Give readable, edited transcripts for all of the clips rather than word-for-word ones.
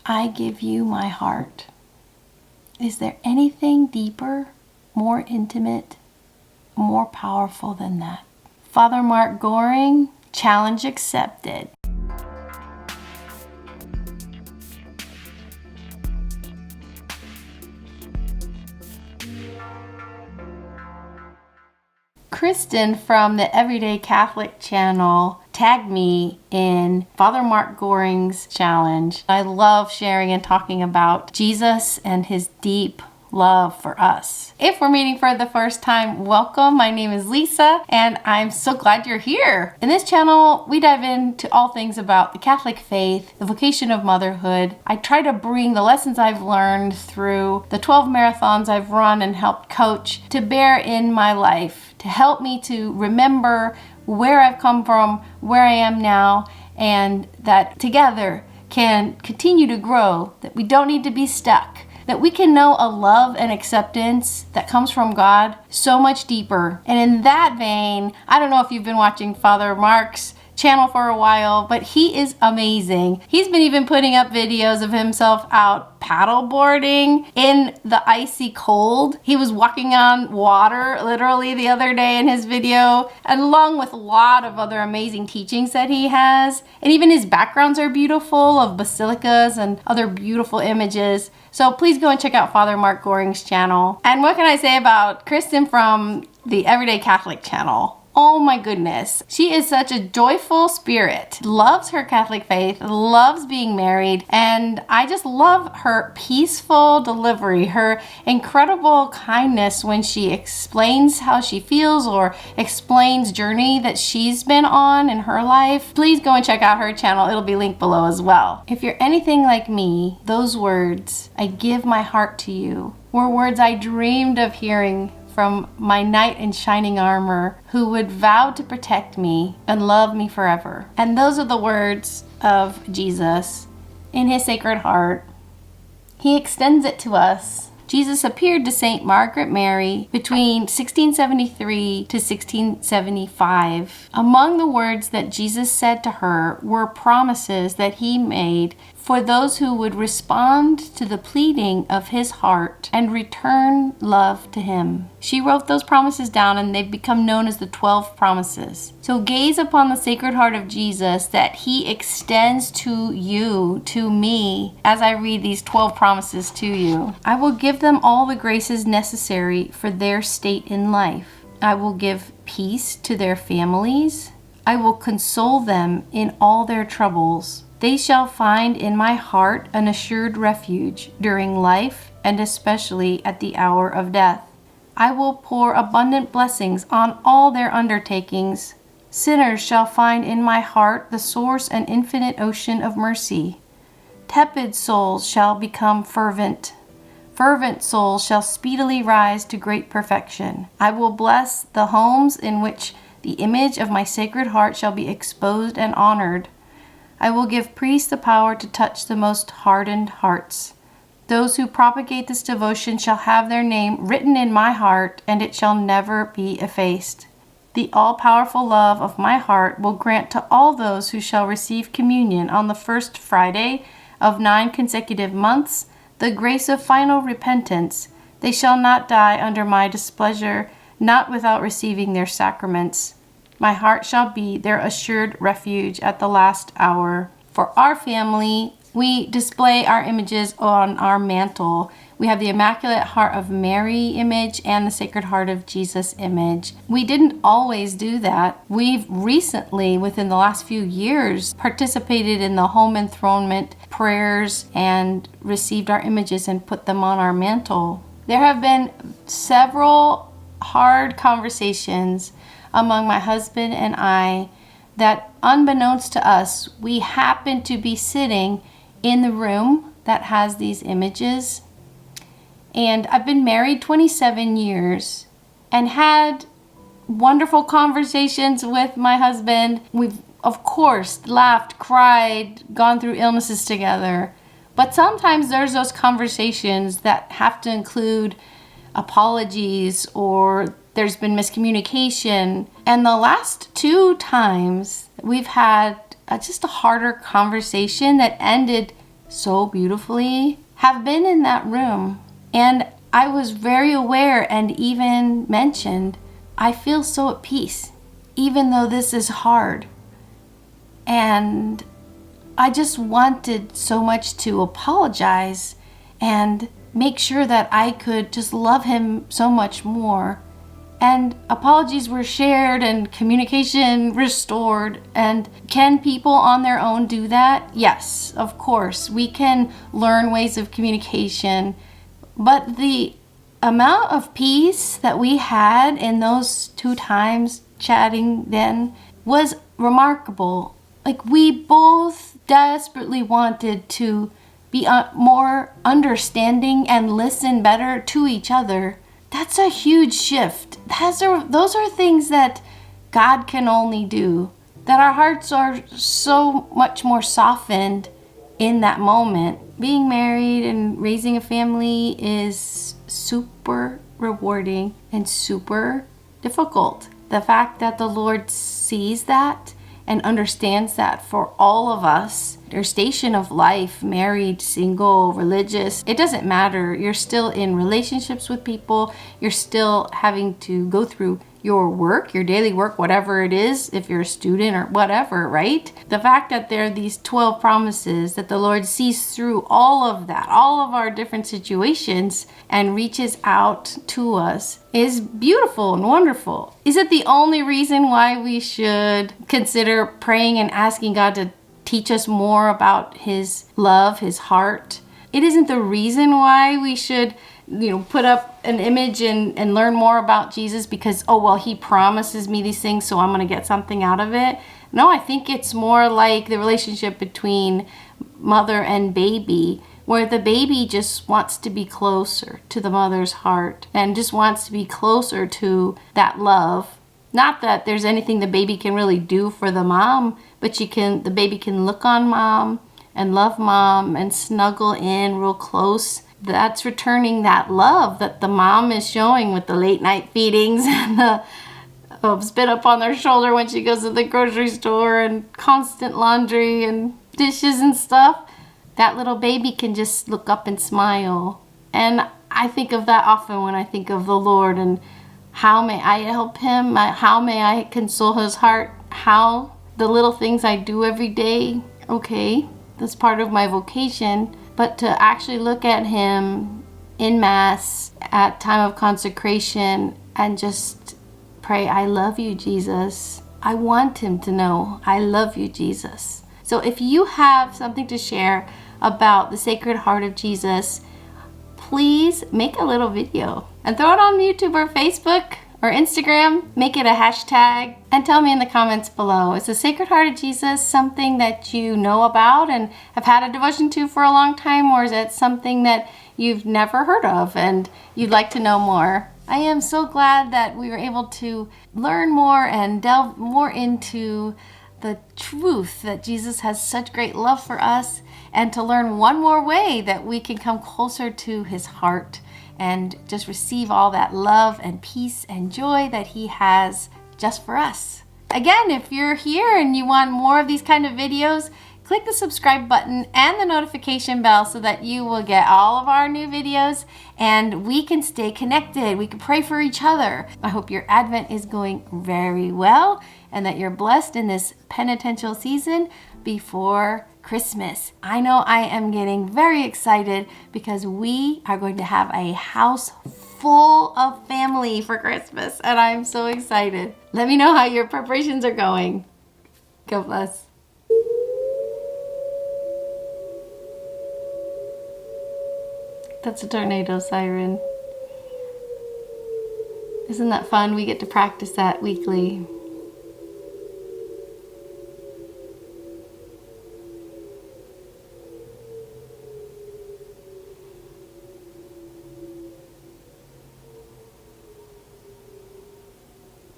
I give you my heart. Is there anything deeper, more intimate, more powerful than that? Father Marc Goring, challenge accepted. Kristen from the Everyday Catholic channel tagged me in Father Marc Goring's challenge. I love sharing and talking about Jesus and his deep love for us. If we're meeting for the first time, welcome. My name is Lisa, and I'm so glad you're here. In this channel, we dive into all things about the Catholic faith, the vocation of motherhood. I try to bring the lessons I've learned through the 12 marathons I've run and helped coach to bear in my life, to help me to remember where I've come from, where I am now, and that together can continue to grow, that we don't need to be stuck, that we can know a love and acceptance that comes from God so much deeper. And in that vein, I don't know if you've been watching Father Marc's channel for a while, but he is amazing. He's been even putting up videos of himself out paddleboarding in the icy cold. He was walking on water literally the other day in his video, and along with a lot of other amazing teachings that he has. And even his backgrounds are beautiful of basilicas and other beautiful images. So please go and check out Father Marc Goring's channel. And what can I say about Kristen from the Everyday Catholic channel? Oh my goodness. She is such a joyful spirit, loves her Catholic faith, loves being married, and I just love her peaceful delivery, her incredible kindness when she explains how she feels or explains journey that she's been on in her life. Please go and check out her channel. It'll be linked below as well. If you're anything like me, those words, I give my heart to you, were words I dreamed of hearing from my knight in shining armor who would vow to protect me and love me forever. And those are the words of Jesus in his Sacred Heart. He extends it to us. Jesus appeared to Saint Margaret Mary between 1673 to 1675. Among the words that Jesus said to her were promises that he made for those who would respond to the pleading of his heart and return love to him. She wrote those promises down, and they've become known as the 12 promises. So gaze upon the Sacred Heart of Jesus that he extends to you, to me, as I read these 12 promises to you. I will give them all the graces necessary for their state in life. I will give peace to their families. I will console them in all their troubles. They shall find in my heart an assured refuge during life and especially at the hour of death. I will pour abundant blessings on all their undertakings. Sinners shall find in my heart the source and infinite ocean of mercy. Tepid souls shall become fervent. Fervent souls shall speedily rise to great perfection. I will bless the homes in which the image of my Sacred Heart shall be exposed and honored. I will give priests the power to touch the most hardened hearts. Those who propagate this devotion shall have their name written in my heart, and it shall never be effaced. The all-powerful love of my heart will grant to all those who shall receive communion on the first Friday of 9 consecutive months the grace of final repentance. They shall not die under my displeasure, not without receiving their sacraments. My heart shall be their assured refuge at the last hour. For our family, we display our images on our mantle. We have the Immaculate Heart of Mary image and the Sacred Heart of Jesus image. We didn't always do that. We've recently, within the last few years, participated in the home enthronement prayers and received our images and put them on our mantle. There have been several hard conversations among my husband and I that, unbeknownst to us, we happen to be sitting in the room that has these images. And I've been married 27 years and had wonderful conversations with my husband. We've, of course, laughed, cried, gone through illnesses together. But sometimes there's those conversations that have to include apologies, or there's been miscommunication. And the last 2 times we've had just a harder conversation that ended so beautifully have been in that room. And I was very aware and even mentioned, I feel so at peace, even though this is hard. And I just wanted so much to apologize and make sure that I could just love him so much more. And apologies were shared and communication restored. And can people on their own do that? Yes, of course. We can learn ways of communication. But the amount of peace that we had in those 2 times chatting then was remarkable. Like, we both desperately wanted to be more understanding and listen better to each other. That's a huge shift. Those are things that God can only do. That our hearts are so much more softened in that moment. Being married and raising a family is super rewarding and super difficult. The fact that the Lord sees that and understands that for all of us, your station of life, married, single, religious, it doesn't matter. You're still in relationships with people. You're still having to go through your work, your daily work, whatever it is, if you're a student or whatever, right? The fact that there are these 12 promises, that the Lord sees through all of that, all of our different situations, and reaches out to us is beautiful and wonderful. Is it the only reason why we should consider praying and asking God to teach us more about his love, his heart? It isn't the reason why we should put up an image and learn more about Jesus because, oh, well, he promises me these things, so I'm going to get something out of it. No, I think it's more like the relationship between mother and baby, where the baby just wants to be closer to the mother's heart and just wants to be closer to that love. Not that there's anything the baby can really do for the mom, but the baby can look on mom and love mom and snuggle in real close. That's returning that love that the mom is showing with the late night feedings and the spit up on their shoulder when she goes to the grocery store and constant laundry and dishes and stuff. That little baby can just look up and smile. And I think of that often when I think of the Lord and how may I help him? How may I console his heart? How the little things I do every day, okay, that's part of my vocation. But to actually look at him in Mass at time of consecration and just pray, I love you, Jesus. I want him to know I love you, Jesus. So if you have something to share about the Sacred Heart of Jesus, please make a little video and throw it on YouTube or Facebook or Instagram. Make it a hashtag and tell me in the comments below. Is the Sacred Heart of Jesus something that you know about and have had a devotion to for a long time, or is it something that you've never heard of and you'd like to know more? I am so glad that we were able to learn more and delve more into the truth that Jesus has such great love for us, and to learn one more way that we can come closer to his heart and just receive all that love and peace and joy that he has just for us. Again, if you're here and you want more of these kind of videos, click the subscribe button and the notification bell so that you will get all of our new videos and we can stay connected. We can pray for each other. I hope your Advent is going very well and that you're blessed in this penitential season before Christmas. I know I am getting very excited because we are going to have a house full of family for Christmas and I'm so excited. Let me know how your preparations are going. God bless. That's a tornado siren. Isn't that fun? We get to practice that weekly.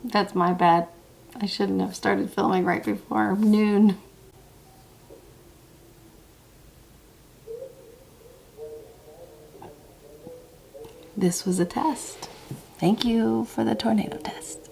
That's my bad. I shouldn't have started filming right before noon. This was a test. Thank you for the tornado test.